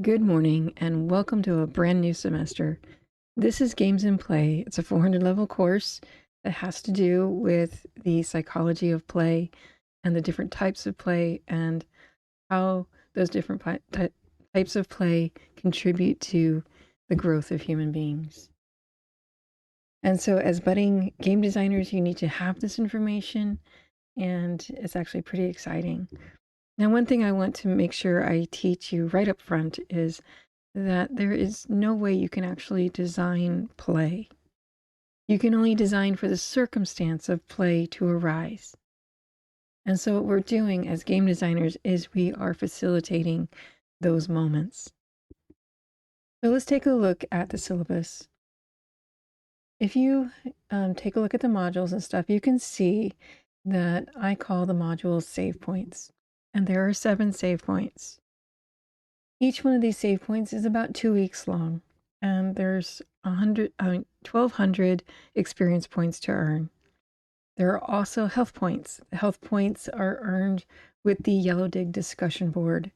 Good morning and welcome to a brand new semester. This is Games and Play. It's a 400 level course that has to do with the psychology of play and the different types of play and how those different types of play contribute to the growth of human beings. And so as budding game designers, you need to have this information, and it's actually pretty exciting. Now, one thing I want to make sure I teach you right up front is that there is no way you can actually design play. You can only design for the circumstance of play to arise. And so what we're doing as game designers is we are facilitating those moments. So let's take a look at the syllabus. If you take a look at the modules and stuff, you can see that I call the modules save points. And there are 7 save points. Each one of these save points is about 2 weeks long, and there's 1,200 experience points to earn. There are also health points. The health points are earned with the Yellow Dig discussion board.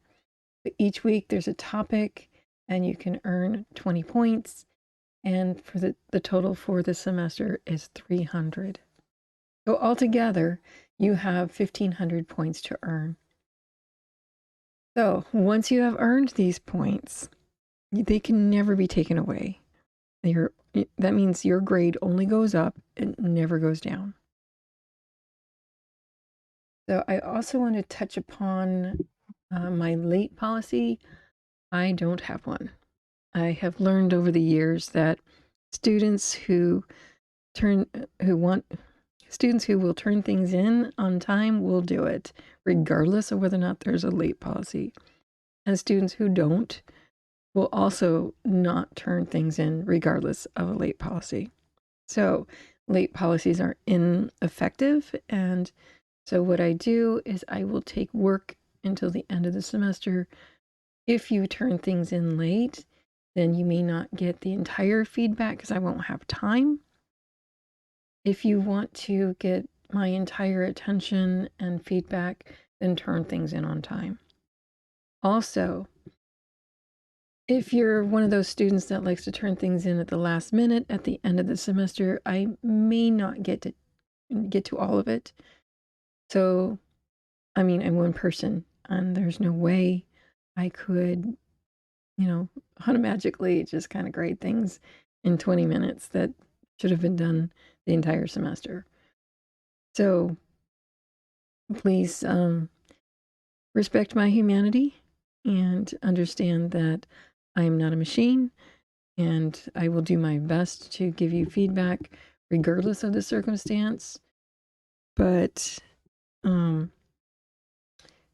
Each week there's a topic, and you can earn 20 points, and for the total for the semester is 300. So altogether, you have 1,500 points to earn. So once you have earned these points, they can never be taken away. That means your grade only goes up, it never goes down. So I also want to touch upon my late policy. I don't have one. I have learned over the years that students who will turn things in on time will do it, regardless of whether or not there's a late policy. And students who don't will also not turn things in regardless of a late policy. So late policies are ineffective. And so what I do is I will take work until the end of the semester. If you turn things in late, then you may not get the entire feedback because I won't have time. If you want to get my entire attention and feedback, then turn things in on time. Also, if you're one of those students that likes to turn things in at the last minute at the end of the semester, I may not get to all of it. So, I mean, I'm one person, and there's no way I could, automatically just kind of grade things in 20 minutes that should have been done the entire semester. So, please respect my humanity and understand that I am not a machine, and I will do my best to give you feedback regardless of the circumstance. But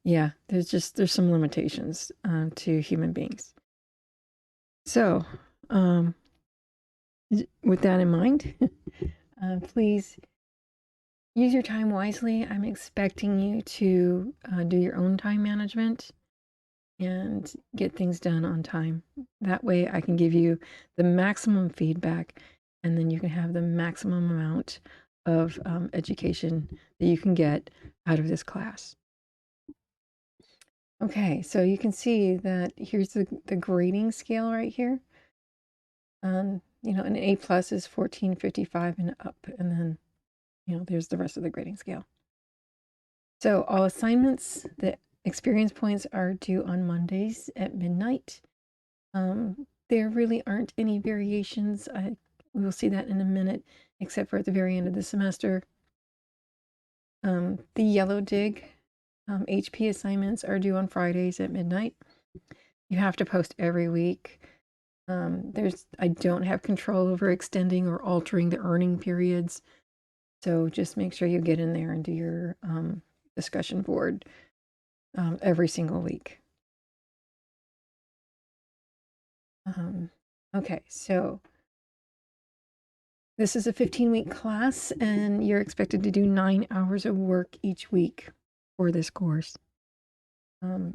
yeah, there's some limitations to human beings. So with that in mind, please use your time wisely. I'm expecting you to do your own time management and get things done on time. That way I can give you the maximum feedback, and then you can have the maximum amount of education that you can get out of this class. Okay, so you can see that here's the grading scale right here. An A plus is 1455 and up, and then, there's the rest of the grading scale. So all assignments, the experience points are due on Mondays at midnight. There really aren't any variations. We will see that in a minute, except for at the very end of the semester. The Yellow Dig HP assignments are due on Fridays at midnight. You have to post every week. I don't have control over extending or altering the earning periods. So just make sure you get in there and do your discussion board every single week. Okay, so this is a 15-week class, and you're expected to do 9 hours of work each week for this course. So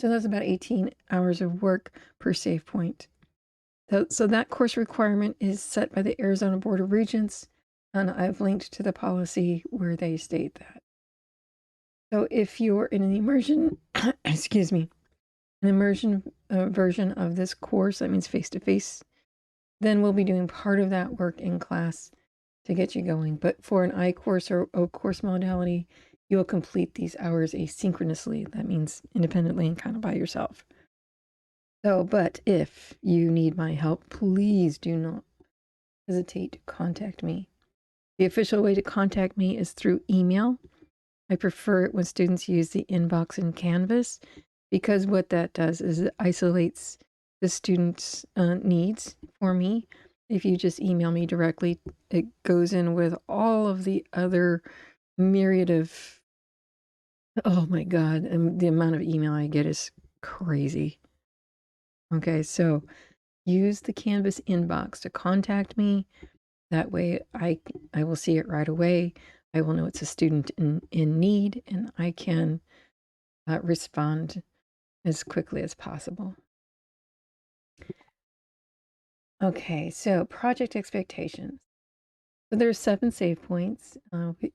that's about 18 hours of work per save point. So that course requirement is set by the Arizona Board of Regents, and I've linked to the policy where they state that. So if you're in an immersion, excuse me, an immersion version of this course, that means face-to-face, then we'll be doing part of that work in class to get you going. But for an I course or O course modality, you'll complete these hours asynchronously. That means independently and kind of by yourself. So, but if you need my help, please do not hesitate to contact me. The official way to contact me is through email. I prefer it when students use the inbox in Canvas because what that does is it isolates the student's needs for me. If you just email me directly, it goes in with all of the other myriad of, oh my God, and the amount of email I get is crazy. Okay, so use the Canvas inbox to contact me. That way I will see it right away. I will know it's a student in need, and I can respond as quickly as possible. Okay, so project expectations. So there's 7 save points,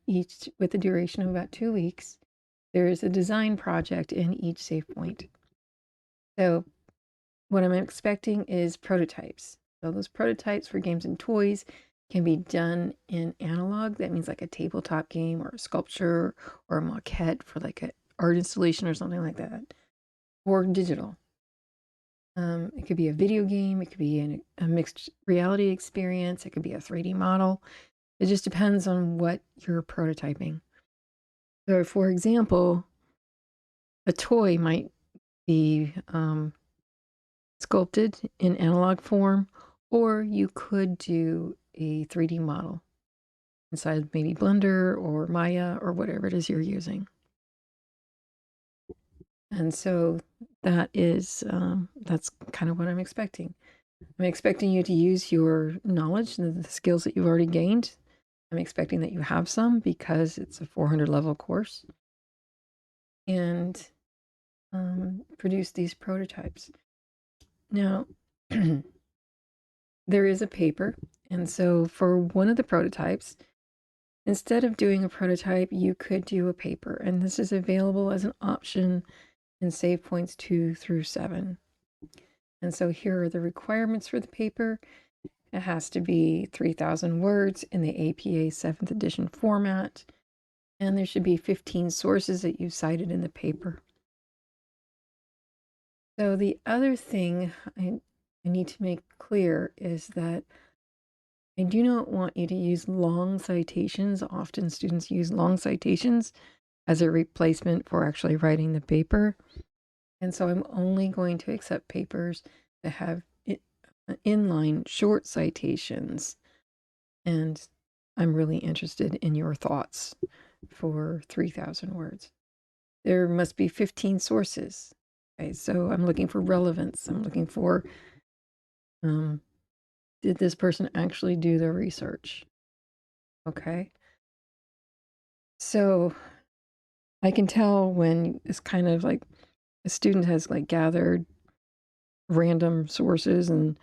each with a duration of about 2 weeks. There is a design project in each save point. So what I'm expecting is prototypes. So those prototypes for games and toys can be done in analog. That means like a tabletop game or a sculpture or a maquette for like an art installation or something like that, or digital. It could be a video game. It could be a mixed reality experience. It could be a 3D model. It just depends on what you're prototyping. So, for example, a toy might be sculpted in analog form, or you could do a 3D model inside maybe Blender or Maya or whatever it is you're using. And so that's kind of what I'm expecting. I'm expecting you to use your knowledge and the skills that you've already gained. I'm expecting that you have some because it's a 400 level course, and produce these prototypes. Now, there is a paper, and so for one of the prototypes, instead of doing a prototype, you could do a paper, and this is available as an option in save points 2 through 7. And so here are the requirements for the paper. It has to be 3,000 words in the APA 7th edition format, and there should be 15 sources that you cited in the paper. So the other thing I need to make clear is that I do not want you to use long citations. Often students use long citations as a replacement for actually writing the paper. And so I'm only going to accept papers that have inline short citations. And I'm really interested in your thoughts for 3,000 words. There must be 15 sources. Okay, so I'm looking for relevance. I'm looking for did this person actually do the research? Okay. So I can tell when it's kind of like a student has like gathered random sources and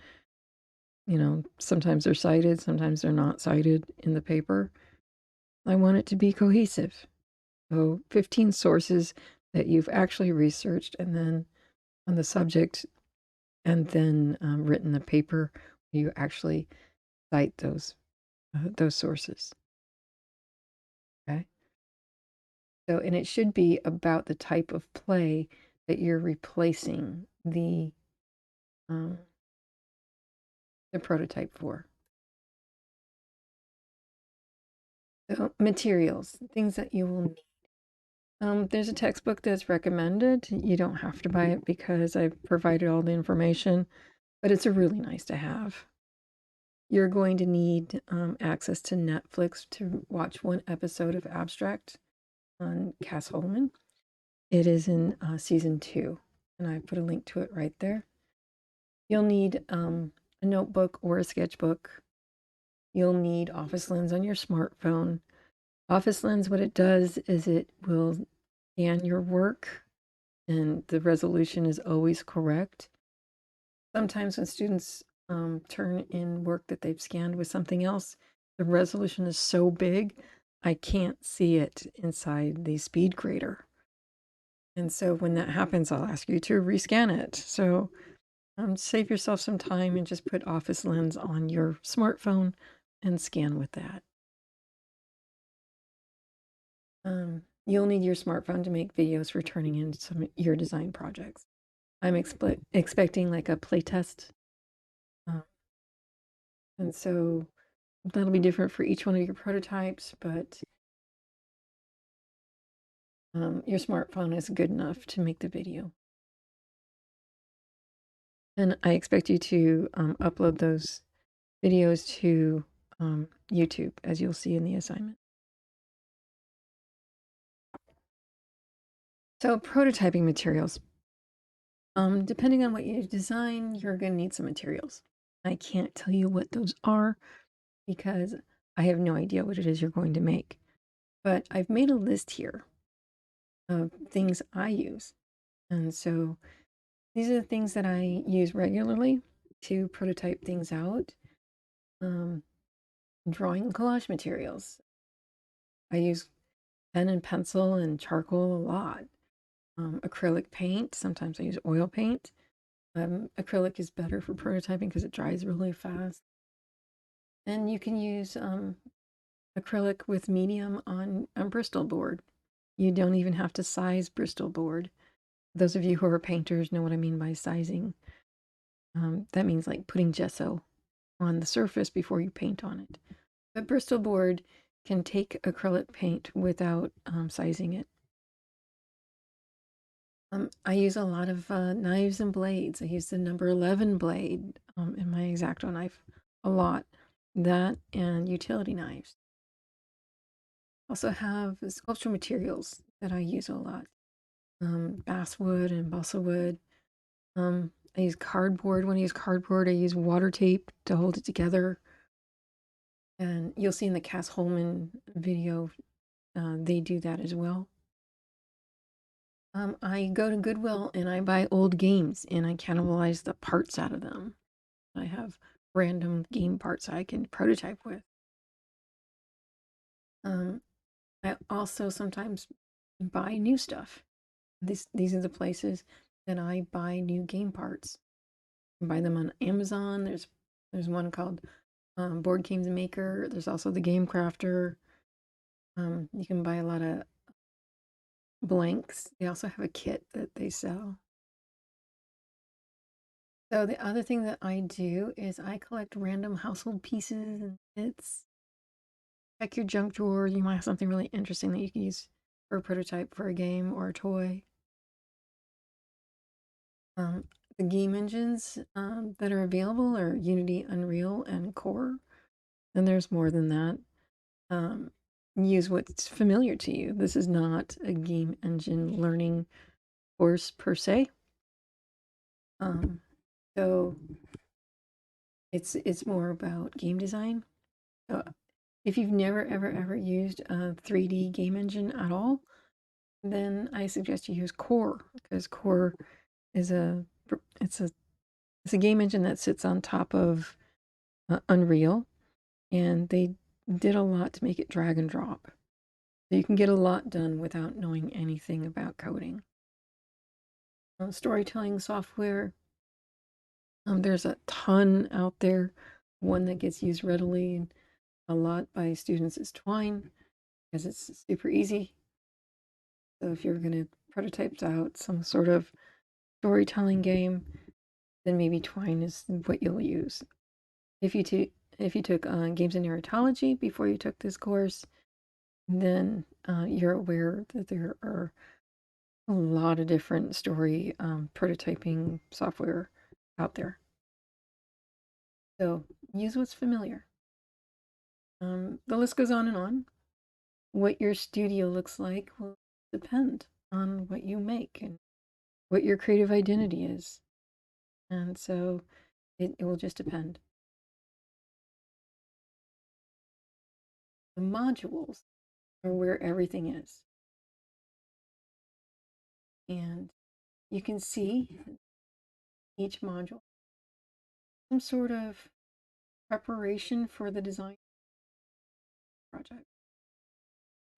sometimes they're cited, sometimes they're not cited in the paper. I want it to be cohesive. So 15 sources that you've actually researched and then on the subject, and then written the paper where you actually cite those sources. Okay. So, and it should be about the type of play that you're replacing um, the prototype for. So, materials, things that you will need. There's a textbook that's recommended. You don't have to buy it because I've provided all the information, but it's a really nice to have. You're going to need access to Netflix to watch one episode of Abstract on Cass Holman. It is in season 2, and I put a link to it right there. You'll need a notebook or a sketchbook. You'll need Office Lens on your smartphone. Office Lens, what it does is it will scan your work, and the resolution is always correct. Sometimes when students turn in work that they've scanned with something else, the resolution is so big, I can't see it inside the speed grader. And so when that happens, I'll ask you to rescan it. So save yourself some time and just put Office Lens on your smartphone and scan with that. You'll need your smartphone to make videos for turning in some your design projects. I'm expecting like a playtest, uh, and so that'll be different for each one of your prototypes, but your smartphone is good enough to make the video. And I expect you to upload those videos to YouTube, as you'll see in the assignment. So prototyping materials. Depending on what you design, you're going to need some materials. I can't tell you what those are because I have no idea what it is you're going to make. But I've made a list here of things I use. And so these are the things that I use regularly to prototype things out. Um, Drawing and collage materials. I use pen and pencil and charcoal a lot. Acrylic paint. Sometimes I use oil paint. Acrylic is better for prototyping because it dries really fast. And you can use acrylic with medium on Bristol board. You don't even have to size Bristol board. Those of you who are painters know what I mean by sizing. That means like putting gesso on the surface before you paint on it. But Bristol board can take acrylic paint without sizing it. I use a lot of knives and blades. I use the number 11 blade in my X-Acto knife a lot. That and utility knives. Also have sculptural materials that I use a lot. Basswood and balsa wood. I use cardboard. When I use cardboard, I use water tape to hold it together. And you'll see in the Cass Holman video, they do that as well. I go to Goodwill and I buy old games and I cannibalize the parts out of them. I have random game parts I can prototype with. Um, I also sometimes buy new stuff. These are the places that I buy new game parts. I buy them on Amazon. There's one called Board Games Maker. There's also the Game Crafter. You can buy a lot of blanks. They also have a kit that they sell. So the other thing that I do is I collect random household pieces and bits. Check your junk drawer. You might have something really interesting that you can use for a prototype for a game or a toy. Um, the game engines that are available are Unity, Unreal, and Core. And there's more than that. Um, Use what's familiar to you. This is not a game engine learning course per se. Um, so it's more about game design. So if you've never ever used a 3D game engine at all, then I suggest you use Core because Core is it's a it's a game engine that sits on top of Unreal, and they did a lot to make it drag and drop. So you can get a lot done without knowing anything about coding. Storytelling software, there's a ton out there. One that gets used readily a lot by students is Twine because it's super easy. So if you're going to prototype out some sort of storytelling game, then maybe Twine is what you'll use. If you took games in narratology before you took this course, then you're aware that there are a lot of different story prototyping software out there. So use what's familiar. The list goes on and on. What your studio looks like will depend on what you make and what your creative identity is. And so it will just depend. The modules are where everything is. And you can see each module some sort of preparation for the design project.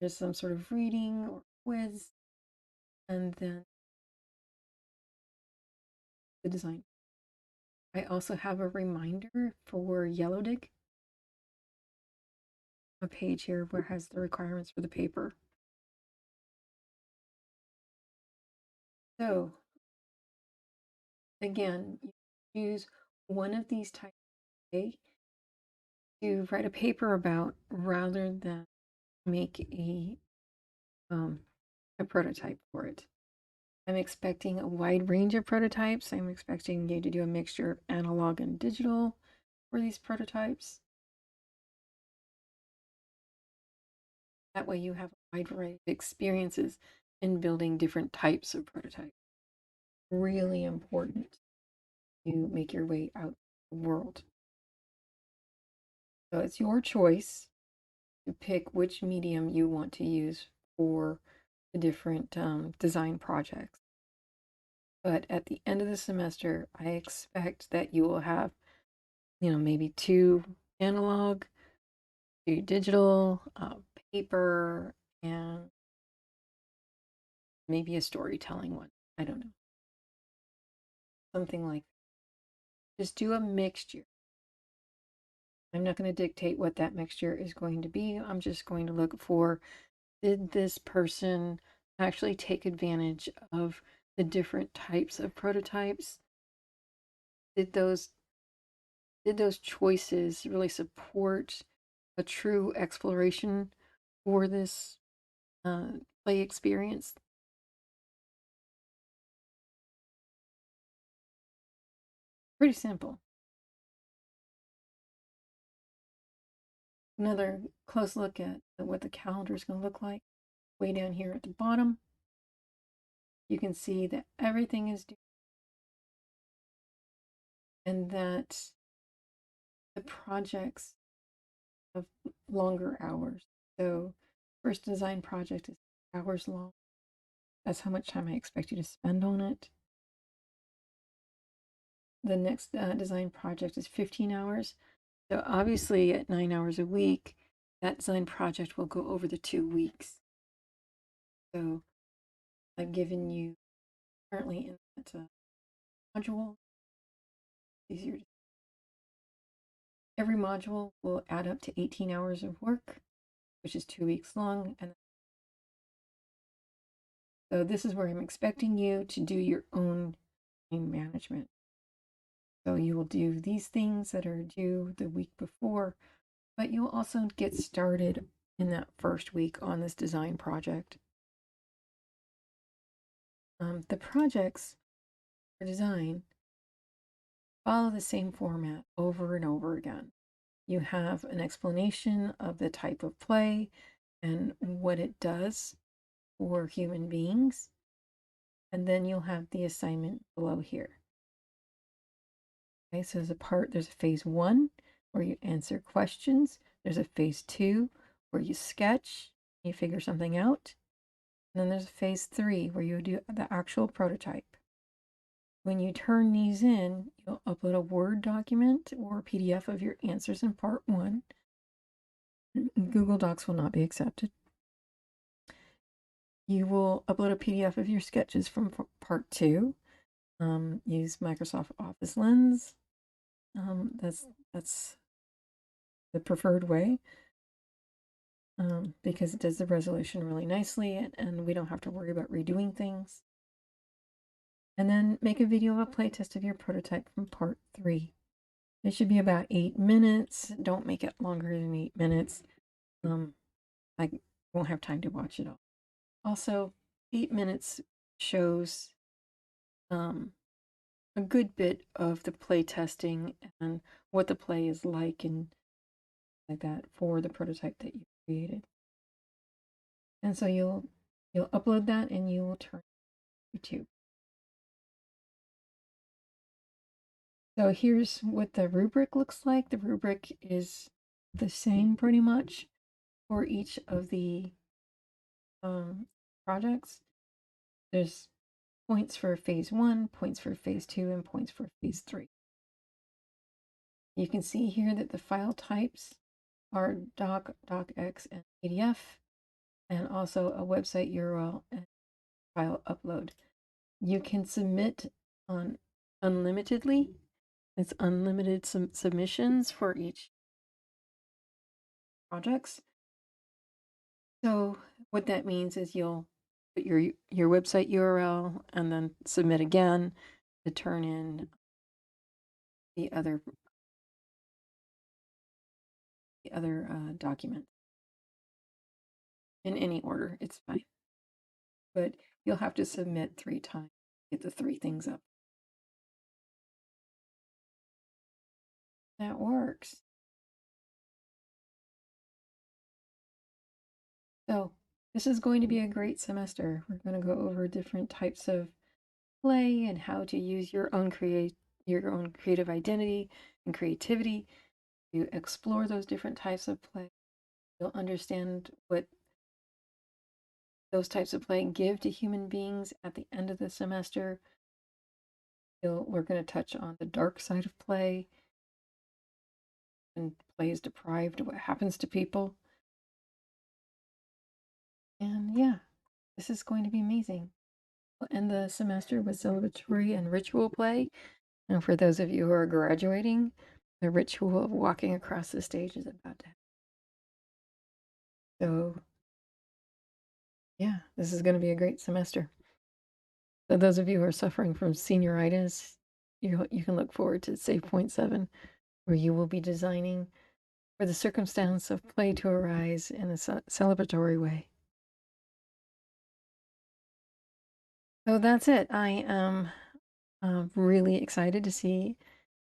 There's some sort of reading or quiz. and then the design. I also have a reminder for Yellow Dig, a page here where it has the requirements for the paper. So again, you use one of these types to write a paper about rather than make a prototype for it. I'm expecting a wide range of prototypes. I'm expecting you to do a mixture of analog and digital for these prototypes. That way you have a wide variety of experiences in building different types of prototypes. Really important to make your way out in the world. So it's your choice to pick which medium you want to use for the different design projects. But at the end of the semester, I expect that you will have, maybe 2 analog, 2 digital, paper, and maybe a storytelling one. I don't know. Something like that. Just do a mixture. I'm not going to dictate what that mixture is going to be. I'm just going to look for, did this person actually take advantage of the different types of prototypes? Did those choices really support a true exploration for this play experience? Pretty simple. Another close look at what the calendar is going to look like. Way down here at the bottom, you can see that everything is due and that the projects have longer hours. So, first design project is hours long. That's how much time I expect you to spend on it. The next design project is 15 hours. So obviously at 9 hours a week, that design project will go over the 2 weeks. So I've given you currently in that module, easier. Every module will add up to 18 hours of work, which is 2 weeks long. And so this is where I'm expecting you to do your own time management. So you will do these things that are due the week before, but you'll also get started in that first week on this design project. The projects for design follow the same format over and over again. You have an explanation of the type of play and what it does for human beings, and then you'll have the assignment below here. Okay, so there's a phase 1 where you answer questions. There's a phase 2 where you sketch, you figure something out. And then there's a phase 3 where you do the actual prototype. When you turn these in, you'll upload a Word document or PDF of your answers in part 1. Google Docs will not be accepted. You will upload a PDF of your sketches from part 2. Use Microsoft Office Lens. That's the preferred way because it does the resolution really nicely and we don't have to worry about redoing things. And then make a video of a playtest of your prototype from part 3. It should be about 8 minutes. Don't make it longer than 8 minutes. I won't have time to watch it all. Also, 8 minutes shows a good bit of the play testing and what the play is like and like that for the prototype that you created. And so you'll upload that and you will turn to YouTube. So here's what the rubric looks like. The rubric is the same pretty much for each of the projects. There's points for phase 1, points for phase 2, and points for phase 3. You can see here that the file types are doc, docx, and PDF, and also a website URL and file upload. You can submit on unlimitedly. It's unlimited submissions for each projects. So what that means is you'll put your website URL and then submit again to turn in the other document in any order. It's fine, but you'll have to submit 3 times to get the 3 things up. That works. So this is going to be a great semester. We're going to go over different types of play and how to use your own creative identity and creativity to explore those different types of play. You'll understand what those types of play give to human beings at the end of the semester. We're going to touch on the dark side of play, and play is deprived, what happens to people. And yeah, this is going to be amazing. We'll end the semester with celebratory and ritual play. And for those of you who are graduating, the ritual of walking across the stage is about to happen. So yeah, this is going to be a great semester. So those of you who are suffering from senioritis, you can look forward to Save Point 7, where you will be designing for the circumstance of play to arise in a celebratory way. So that's it. I am really excited to see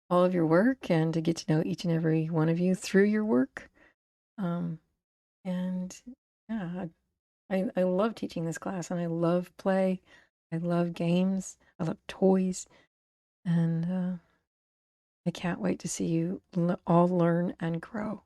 all of your work and to get to know each and every one of you through your work. And yeah, I love teaching this class, and I love play. I love games. I love toys. And I can't wait to see you all learn and grow.